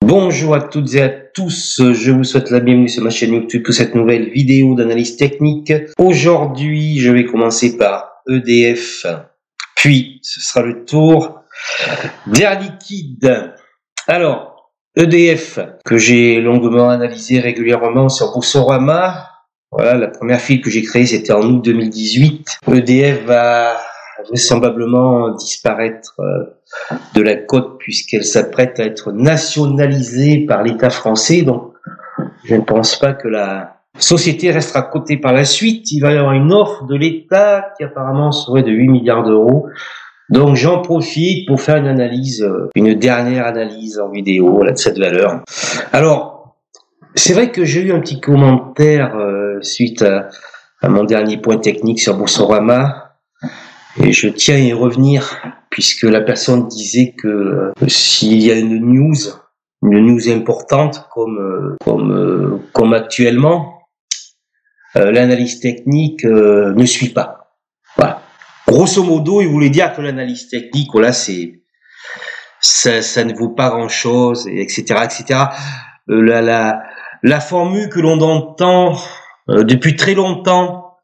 Bonjour à toutes et à tous, je vous souhaite la bienvenue sur ma chaîne YouTube pour cette nouvelle vidéo d'analyse technique. Aujourd'hui, je vais commencer par EDF, puis ce sera le tour d'Air Liquide. Alors, EDF, que j'ai longuement analysé régulièrement sur Boursorama. Voilà, la première file que j'ai créée, c'était en août 2018. EDF va vraisemblablement disparaître de la cote puisqu'elle s'apprête à être nationalisée par l'État français. Donc, je ne pense pas que la société restera cotée par la suite. Il va y avoir une offre de l'État qui apparemment serait de 8 milliards d'euros. Donc, j'en profite pour faire une analyse, une dernière analyse en vidéo là, de cette valeur. Alors, c'est vrai que j'ai eu un petit commentaire suite à mon dernier point technique sur Boursorama. Et je tiens à y revenir, puisque la personne disait que s'il y a une news importante comme actuellement, l'analyse technique ne suit pas. Voilà. Grosso modo, il voulait dire que l'analyse technique, voilà, ça ne vaut pas grand-chose, etc., etc. La formule que l'on entend depuis très longtemps,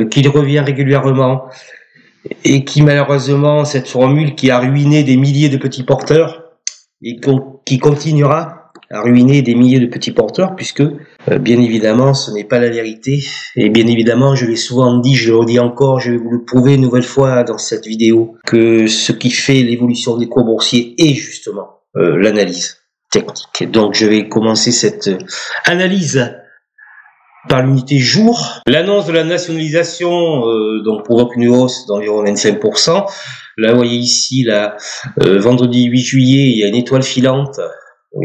qu'il revient régulièrement, et qui malheureusement, cette formule qui a ruiné des milliers de petits porteurs et qui continuera à ruiner des milliers de petits porteurs, puisque bien évidemment ce n'est pas la vérité, et bien évidemment je l'ai souvent dit, je le redis encore, je vais vous le prouver une nouvelle fois dans cette vidéo, que ce qui fait l'évolution des cours boursiers est justement l'analyse technique. Donc je vais commencer cette analyse par l'unité jour. L'annonce de la nationalisation donc provoque une hausse d'environ 25%. Là, vous voyez ici, là, vendredi 8 juillet, il y a une étoile filante.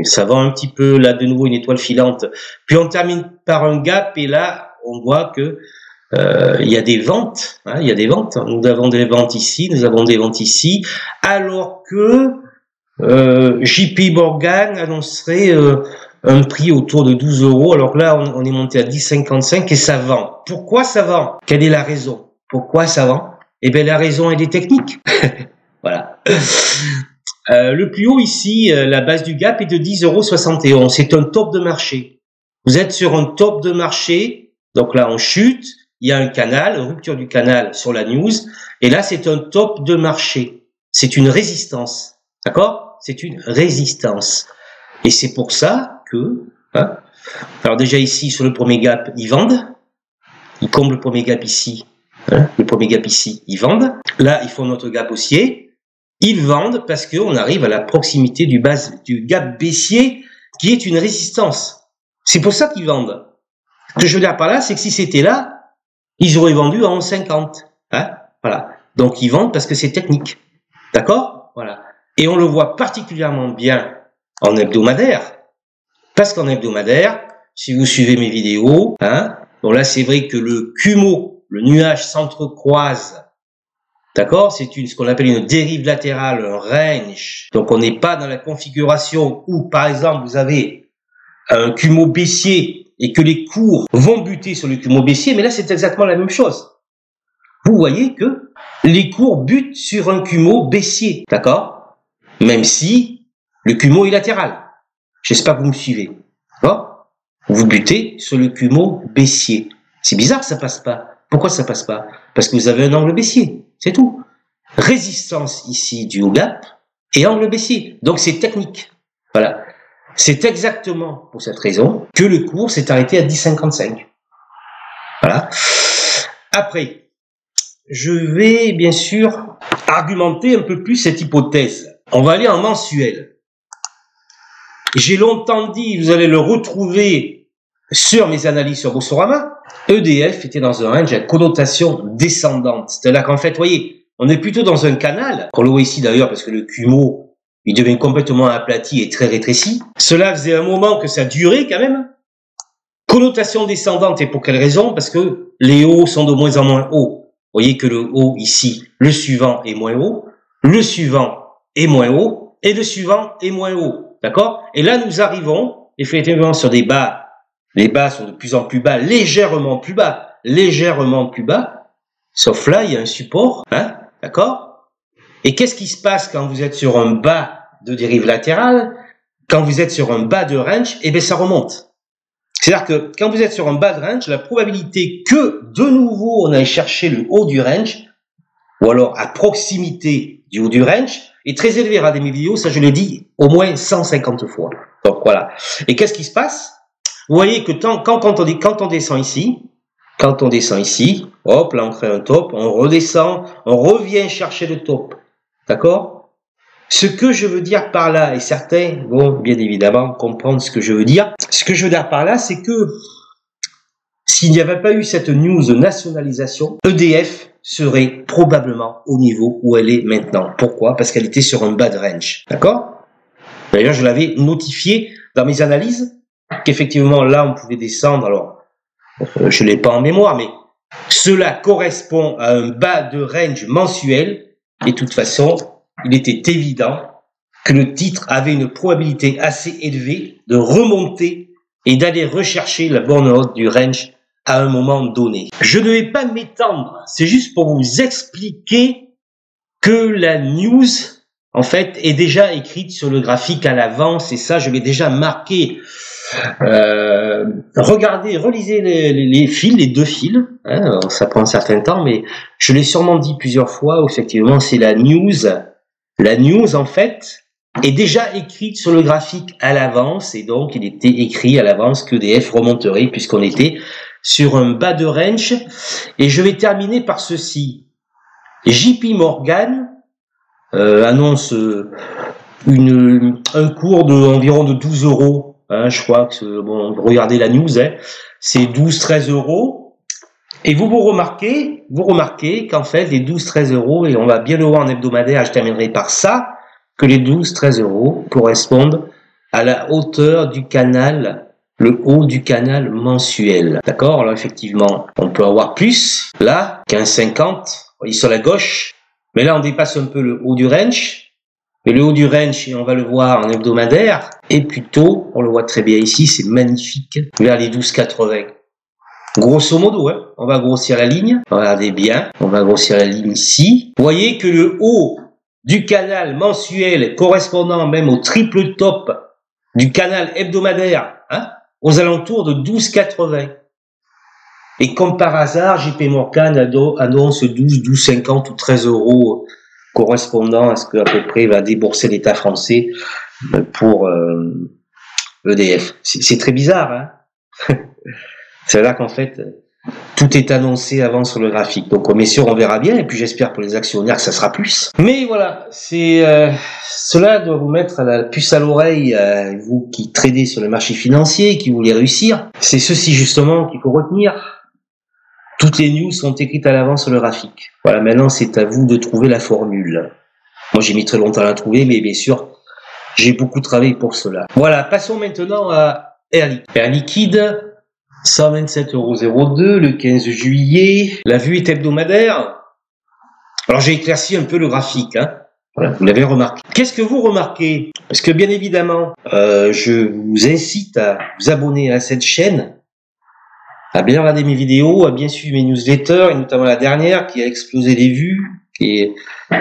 Ça va un petit peu, là, de nouveau, une étoile filante. Puis on termine par un gap, et là, on voit que il y a des ventes. Hein, il y a des ventes. Nous avons des ventes ici, nous avons des ventes ici, alors que JP Morgan annoncerait un prix autour de 12 euros. Alors là, on est monté à 10,55 et ça vend. Pourquoi ça vend? Quelle est la raison? Pourquoi ça vend? Eh bien, la raison, elle est technique. Voilà. Le plus haut ici, la base du gap est de 10,71 €. C'est un top de marché. Vous êtes sur un top de marché. Donc là, on chute. Il y a un canal, une rupture du canal sur la news. Et là, c'est un top de marché. C'est une résistance. D'accord? C'est une résistance. Et c'est pour ça que, hein, alors déjà ici, sur le premier gap, ils vendent. Ils comblent le premier gap ici. Hein, le premier gap ici, ils vendent. Là, ils font notre gap haussier. Ils vendent parce qu'on arrive à la proximité du gap baissier, qui est une résistance. C'est pour ça qu'ils vendent. Ce que je veux dire par là, c'est que si c'était là, ils auraient vendu à 11,50. Hein, voilà. Donc, ils vendent parce que c'est technique. D'accord? Voilà. Et on le voit particulièrement bien en hebdomadaire, parce qu'en hebdomadaire, si vous suivez mes vidéos, hein, bon là c'est vrai que le CUMO, le nuage s'entrecroise, d'accord, c'est ce qu'on appelle une dérive latérale, un range. Donc on n'est pas dans la configuration où par exemple vous avez un CUMO baissier et que les cours vont buter sur le CUMO baissier, mais là c'est exactement la même chose. Vous voyez que les cours butent sur un CUMO baissier, d'accord, même si le CUMO est latéral. J'espère que vous me suivez. D'accord? Vous butez sur le CUMO baissier. C'est bizarre que ça passe pas. Pourquoi ça passe pas? Parce que vous avez un angle baissier. C'est tout. Résistance ici du haut gap et angle baissier. Donc c'est technique. Voilà. C'est exactement pour cette raison que le cours s'est arrêté à 10,55. Voilà. Après, je vais bien sûr argumenter un peu plus cette hypothèse. On va aller en mensuel. J'ai longtemps dit, vous allez le retrouver sur mes analyses sur Boursorama, EDF était dans un range à connotation descendante. C'est-à-dire qu'en fait, vous voyez, on est plutôt dans un canal, on le voit ici d'ailleurs parce que le CUMO, il devient complètement aplati et très rétréci. Cela faisait un moment que ça durait quand même. Connotation descendante, et pour quelle raison? Parce que les hauts sont de moins en moins hauts. Vous voyez que le haut ici, le suivant est moins haut, le suivant est moins haut, et le suivant est moins haut. D'accord? Et là, nous arrivons effectivement sur des bas. Les bas sont de plus en plus bas, légèrement plus bas, Sauf là, il y a un support, hein? D'accord? Et qu'est-ce qui se passe quand vous êtes sur un bas de dérive latérale? quand vous êtes sur un bas de range, eh bien ça remonte. C'est-à-dire que quand vous êtes sur un bas de range, la probabilité que de nouveau on aille chercher le haut du range, ou alors à proximité du haut du range, est très élevée. Regardez mes vidéos, ça je l'ai dit au moins 150 fois. Donc voilà. Et qu'est-ce qui se passe? Vous voyez que quand on descend ici, hop, là on crée un top, on redescend, on revient chercher le top. D'accord? Ce que je veux dire par là, et certains vont bien évidemment comprendre ce que je veux dire, ce que je veux dire par là, c'est que s'il n'y avait pas eu cette news de nationalisation, EDF serait probablement au niveau où elle est maintenant. Pourquoi? Parce qu'elle était sur un bas de range. D'accord? D'ailleurs, je l'avais notifié dans mes analyses, qu'effectivement là on pouvait descendre, alors je ne l'ai pas en mémoire, mais cela correspond à un bas de range mensuel, et de toute façon, il était évident que le titre avait une probabilité assez élevée de remonter et d'aller rechercher la borne haute du range à un moment donné. Je ne vais pas m'étendre, c'est juste pour vous expliquer que la news, en fait, est déjà écrite sur le graphique à l'avance, et ça, je l'ai déjà marqué. Regardez, relisez les fils, les deux fils, hein, ça prend un certain temps, mais je l'ai sûrement dit plusieurs fois, où effectivement, c'est la news. La news, en fait, est déjà écrite sur le graphique à l'avance, et donc il était écrit à l'avance qu'EDF remonterait, puisqu'on était sur un bas de range. Et je vais terminer par ceci. JP Morgan annonce un cours environ de 12 euros. Hein, je crois que, bon, regardez la news, hein, c'est 12-13 euros. Et vous remarquez qu'en fait, les 12-13 euros, et on va bien le voir en hebdomadaire, je terminerai par ça, que les 12-13 euros correspondent à la hauteur du canal, le haut du canal mensuel. D'accord? Alors effectivement, on peut avoir plus. Là, 15,50, vous voyez sur la gauche. Mais là, on dépasse un peu le haut du range. Et le haut du range, et on va le voir en hebdomadaire, et plutôt, on le voit très bien ici, c'est magnifique, vers les 12,80. Grosso modo, hein, on va grossir la ligne. Regardez bien, on va grossir la ligne ici. Vous voyez que le haut du canal mensuel correspondant même au triple top du canal hebdomadaire, hein, aux alentours de 12,80. Et comme par hasard, JP Morgan annonce 12, 12,50 ou 13 euros correspondant à ce qu'à peu près va débourser l'État français pour EDF. C'est très bizarre, hein. C'est là qu'en fait, tout est annoncé avant sur le graphique. Donc, bien sûr, on verra bien. Et puis, j'espère pour les actionnaires que ça sera plus. Mais voilà, cela doit vous mettre la puce à l'oreille, vous qui tradez sur le marché financier, qui voulez réussir. C'est ceci justement qu'il faut retenir. Toutes les news sont écrites à l'avance sur le graphique. Voilà, maintenant, c'est à vous de trouver la formule. Moi, j'ai mis très longtemps à la trouver, mais bien sûr, j'ai beaucoup travaillé pour cela. Voilà, passons maintenant à Air Liquide. Air Liquide, 127,02 € le 15 juillet. La vue est hebdomadaire. Alors, j'ai éclairci un peu le graphique, hein. Voilà, vous l'avez remarqué. Qu'est-ce que vous remarquez? Parce que bien évidemment, je vous incite à vous abonner à cette chaîne, à bien regarder mes vidéos, à bien suivre mes newsletters, et notamment la dernière qui a explosé les vues, qui est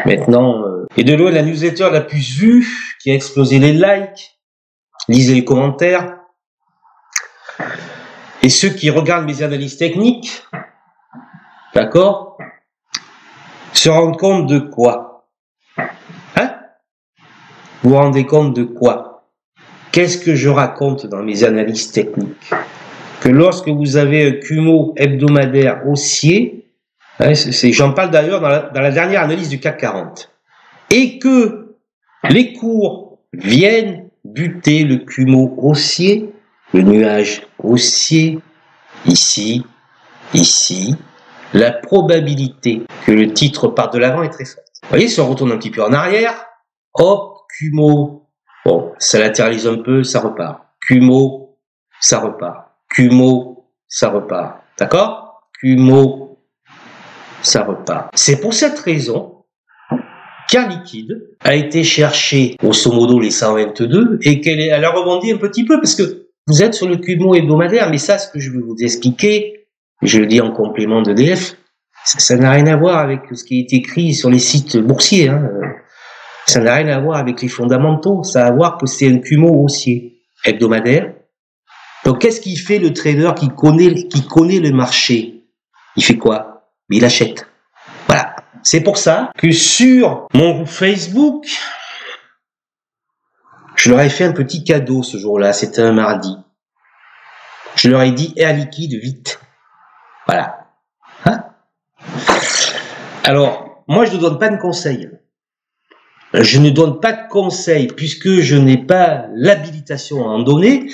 maintenant et de loin la newsletter la plus vue, qui a explosé les likes. Lisez les commentaires. Et ceux qui regardent mes analyses techniques, d'accord, se rendent compte de quoi? Hein? Vous vous rendez compte de quoi? Qu'est-ce que je raconte dans mes analyses techniques? Que lorsque vous avez un CUMO hebdomadaire haussier, hein, j'en parle d'ailleurs dans la dernière analyse du CAC 40, et que les cours viennent buter le CUMO haussier, le nuage haussier, ici, ici, la probabilité que le titre parte de l'avant est très forte. Vous voyez, si on retourne un petit peu en arrière, hop, CUMO, bon, ça latéralise un peu, ça repart. CUMO, ça repart. CUMO, ça repart. D'accord? CUMO, ça repart. C'est pour cette raison qu'Air Liquide a été chercher, grosso modo, les 122 et elle a rebondi un petit peu parce que vous êtes sur le CUMO hebdomadaire, mais ça, ce que je vais vous expliquer, je le dis en complément d'EDF, ça n'a rien à voir avec ce qui est écrit sur les sites boursiers, hein. Ça n'a rien à voir avec les fondamentaux, ça a à voir que c'est un CUMO haussier hebdomadaire. Donc qu'est-ce qu'il fait le trader qui connaît le marché? Il fait quoi? Il achète. Voilà. C'est pour ça que sur mon groupe Facebook, je leur ai fait un petit cadeau ce jour-là, c'était un mardi. Je leur ai dit Air Liquide vite. Voilà. Hein? Alors, moi je ne donne pas de conseils. Je ne donne pas de conseils puisque je n'ai pas l'habilitation à en donner.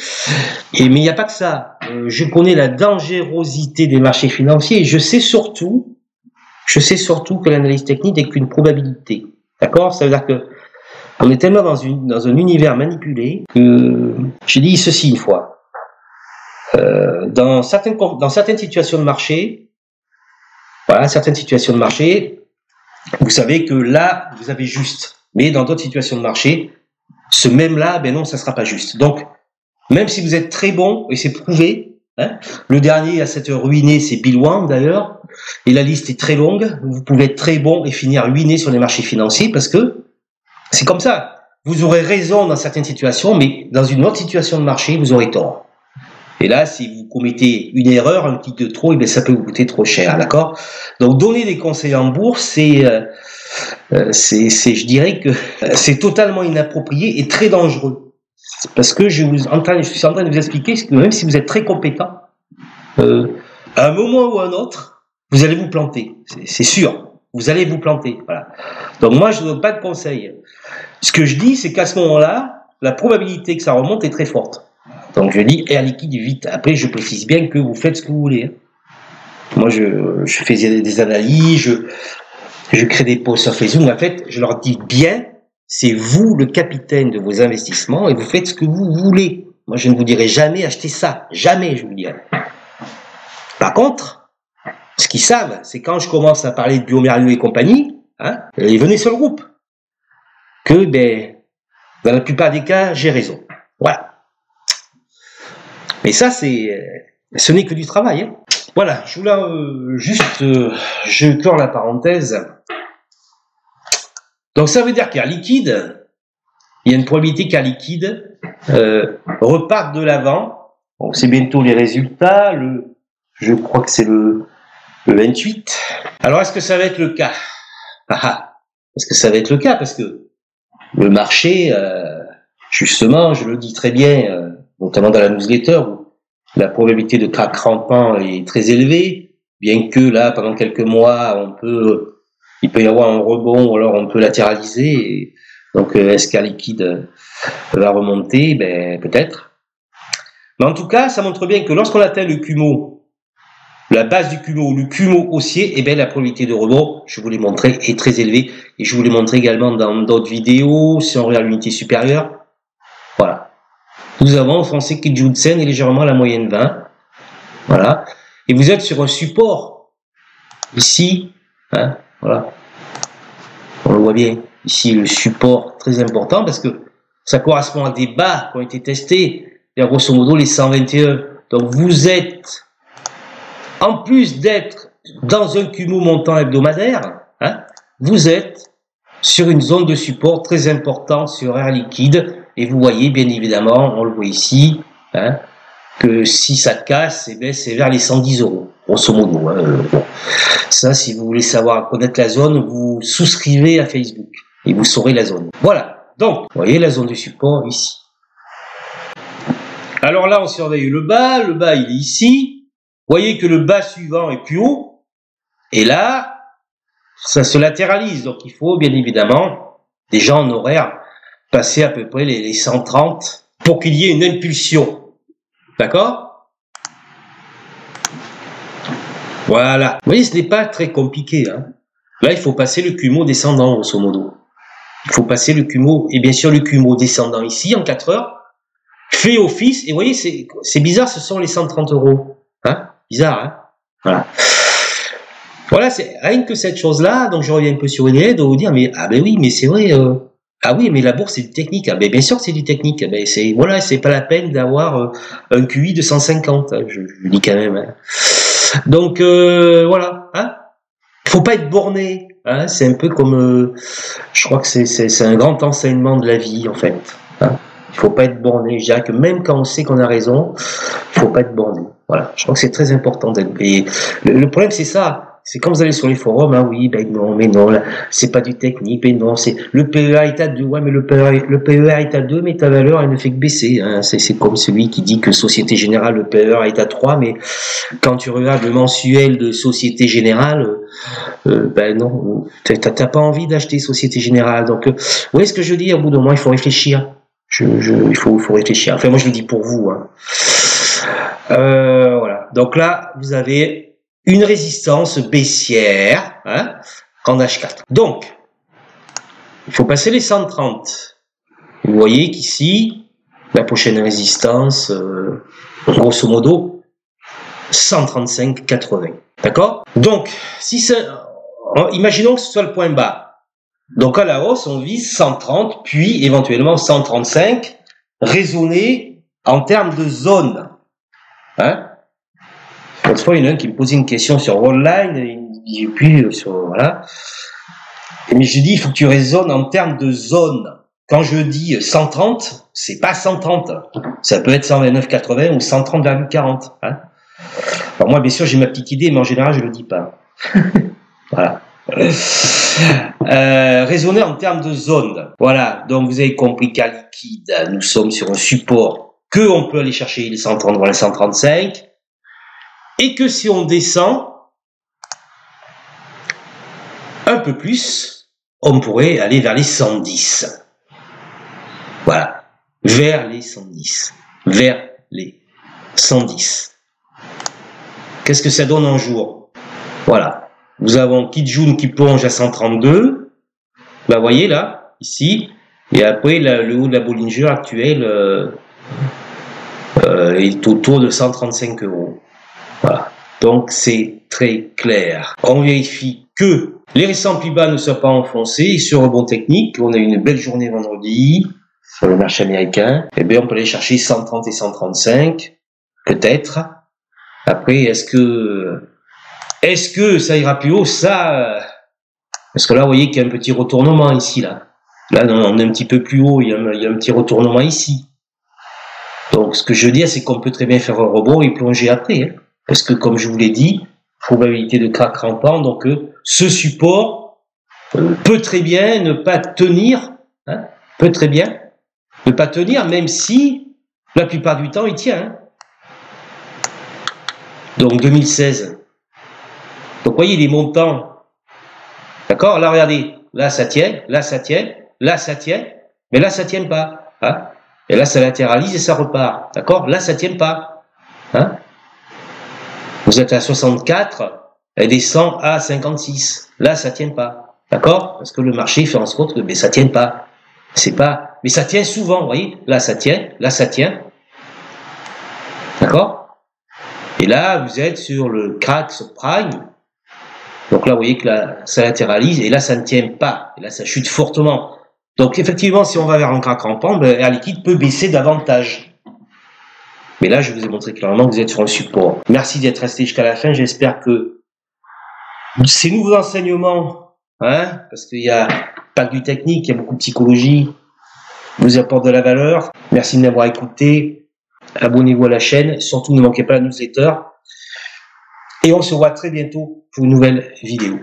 Mais il n'y a pas que ça. Je connais la dangerosité des marchés financiers et je sais surtout que l'analyse technique n'est qu'une probabilité. D'accord? Ça veut dire que on est tellement dans un univers manipulé que j'ai dit ceci une fois. Dans certaines situations de marché, voilà, certaines situations de marché, vous savez que là, vous avez juste. Mais dans d'autres situations de marché, ce même-là, ben non, ça sera pas juste. Donc, même si vous êtes très bon, et c'est prouvé, hein, le dernier à s'être ruiné, c'est Bill Wang d'ailleurs, et la liste est très longue, vous pouvez être très bon et finir ruiné sur les marchés financiers parce que c'est comme ça. Vous aurez raison dans certaines situations, mais dans une autre situation de marché, vous aurez tort. Et là, si vous commettez une erreur, un clic de trop, et bien ça peut vous coûter trop cher, d'accord? Donc, donner des conseils en bourse, je dirais que c'est totalement inapproprié et très dangereux. Parce que je suis en train de vous expliquer que même si vous êtes très compétent, à un moment ou à un autre, vous allez vous planter. C'est sûr. Vous allez vous planter. Voilà. Donc, moi, je ne donne pas de conseils. Ce que je dis, c'est qu'à ce moment-là, la probabilité que ça remonte est très forte. Donc je dis Air Liquide vite. Après, je précise bien que vous faites ce que vous voulez. Moi, je fais des analyses, je crée des posts sur Facebook. En fait, je leur dis bien, c'est vous le capitaine de vos investissements et vous faites ce que vous voulez. Moi, je ne vous dirai jamais acheter ça. Jamais, je vous dirai. Par contre, ce qu'ils savent, c'est quand je commence à parler de bioMérieux et compagnie, hein, et venez sur le groupe, que, ben, dans la plupart des cas, j'ai raison. Voilà. Mais ça, ce n'est que du travail. Hein. Voilà, je voulais je clore la parenthèse. Donc ça veut dire qu'Air Liquide, il y a une probabilité qu'Air Liquide reparte de l'avant. Bon, c'est bientôt les résultats. Je crois que c'est le 28. Alors est-ce que ça va être le cas? Est-ce que ça va être le cas? Parce que le marché, justement, je le dis très bien, notamment dans la newsletter, où la probabilité de crack rampant est très élevée, bien que là, pendant quelques mois, il peut y avoir un rebond, ou alors on peut latéraliser. Et donc, est-ce qu'Air Liquide va remonter? Ben, peut-être. Mais en tout cas, ça montre bien que lorsqu'on atteint le CUMO, la base du CUMO, le CUMO haussier, eh bien, la probabilité de rebond, je vous l'ai montré, est très élevée. Et je vous l'ai montré également dans d'autres vidéos, si on regarde l'unité supérieure. Voilà. Nous avons français Kijun-sen est légèrement à la moyenne 20. Voilà. Et vous êtes sur un support. Ici, hein, voilà. On le voit bien. Ici, le support très important parce que ça correspond à des bas qui ont été testés. Et grosso modo, les 121. Donc, vous êtes, en plus d'être dans un CUMO montant hebdomadaire, hein, vous êtes sur une zone de support très importante sur Air Liquide. Et vous voyez, bien évidemment, on le voit ici, hein, que si ça casse, eh bien, c'est vers les 110 €, grosso modo. Hein. Bon. Ça, si vous voulez savoir connaître la zone, vous souscrivez à Facebook et vous saurez la zone. Voilà. Donc, vous voyez la zone de support ici. Alors là, on surveille le bas. Le bas, il est ici. Vous voyez que le bas suivant est plus haut. Et là, ça se latéralise. Donc, il faut, bien évidemment, déjà en horaire, passer à peu près les 130 pour qu'il y ait une impulsion. D'accord? Voilà. Vous voyez, ce n'est pas très compliqué. Hein. Là, il faut passer le CUMO descendant, grosso modo. Il faut passer le CUMO, et bien sûr le CUMO descendant ici, en 4 heures, fait office, et vous voyez, c'est bizarre, ce sont les 130 €. Hein? Bizarre, hein? Voilà. Voilà, c'est rien que cette chose-là, donc je reviens un peu sur une idée de vous dire, mais, ah ben oui, mais c'est vrai, ah oui, mais la bourse, c'est du technique. Ah ben bien sûr que c'est du technique. Ben voilà, c'est pas la peine d'avoir un QI de 150. Hein, je dis quand même. Hein. Donc voilà. Hein. Faut pas être borné. Hein, c'est un peu comme, je crois que c'est un grand enseignement de la vie en fait. Hein. Il faut pas être borné. Je dirais que même quand on sait qu'on a raison, il faut pas être borné. Voilà. Je crois que c'est très important d'être. Et le problème c'est ça. C'est quand vous allez sur les forums, ah oui, ben non, mais non, c'est pas du technique, mais non, c'est le PEA est à 2, ouais, mais le PEA est à 2, mais ta valeur, elle ne fait que baisser. Hein. C'est comme celui qui dit que Société Générale, le PEA est à 3, mais quand tu regardes le mensuel de Société Générale, ben non, t'as pas envie d'acheter Société Générale. Donc, où est-ce que je dis, au bout d'un moment, il faut réfléchir. Il faut réfléchir. Enfin, moi, je le dis pour vous. Hein. Voilà. Donc là, vous avez une résistance baissière, hein, en H4. Donc, il faut passer les 130. Vous voyez qu'ici, la prochaine résistance, grosso modo, 135,80. D'accord? Donc, si imaginons que ce soit le point bas. Donc à la hausse, on vise 130, puis éventuellement 135, raisonner en termes de zone. Hein? L'autre fois, il y en a un qui me posait une question sur Online, et puis sur voilà. Mais je dis, il faut que tu raisonnes en termes de zone. Quand je dis 130, c'est pas 130. Ça peut être 129,80 ou 130,40. Hein. Alors moi, bien sûr, j'ai ma petite idée, mais en général, je le dis pas. Voilà. Raisonner en termes de zone. Voilà. Donc vous avez compris qu'à liquide, nous sommes sur un support que on peut aller chercher les 130 voire les 135. Et que si on descend un peu plus, on pourrait aller vers les 110. Voilà. Vers les 110. Vers les 110. Qu'est-ce que ça donne en jour? Voilà. Nous avons Kijun qui plonge à 132. Bah, voyez là, ici. Et après, le haut de la Bollinger actuel est autour de 135 €. Voilà. Donc, c'est très clair. On vérifie que les récents plus bas ne soient pas enfoncés. Et sur rebond technique, on a une belle journée vendredi sur le marché américain. Eh bien, on peut aller chercher 130 et 135, peut-être. Après, est-ce que ça ira plus haut? Ça, parce que là, vous voyez qu'il y a un petit retournement ici, là. Là, on est un petit peu plus haut, il y a un petit retournement ici. Donc, ce que je veux dire, c'est qu'on peut très bien faire un rebond et plonger après. Hein. Parce que, comme je vous l'ai dit, probabilité de crack rampant, donc ce support peut très bien ne pas tenir, hein, peut très bien ne pas tenir, même si la plupart du temps il tient. Hein. Donc 2016. Donc vous voyez les montants, d'accord? Là regardez, là ça tient, là ça tient, là ça tient, mais là ça tient pas. Hein. Et là ça latéralise et ça repart, d'accord? Là ça tient pas. Hein. Vous êtes à 64, elle descend à 56. Là, ça tient pas. D'accord? Parce que le marché fait en sorte que mais ça tient pas. C'est pas. Mais ça tient souvent, vous voyez? Là, ça tient. Là, ça tient. D'accord? Et là, vous êtes sur le crack subprime. Donc là, vous voyez que là, ça latéralise. Et là, ça ne tient pas. Et là, ça chute fortement. Donc, effectivement, si on va vers un crack rampant, ben, Air Liquide peut baisser davantage. Mais là, je vous ai montré clairement que vous êtes sur un support. Merci d'être resté jusqu'à la fin. J'espère que ces nouveaux enseignements, hein, parce qu'il y a pas que du technique, il y a beaucoup de psychologie, vous apportent de la valeur. Merci de m'avoir écouté. Abonnez-vous à la chaîne. Surtout, ne manquez pas la newsletter. Et on se voit très bientôt pour une nouvelle vidéo.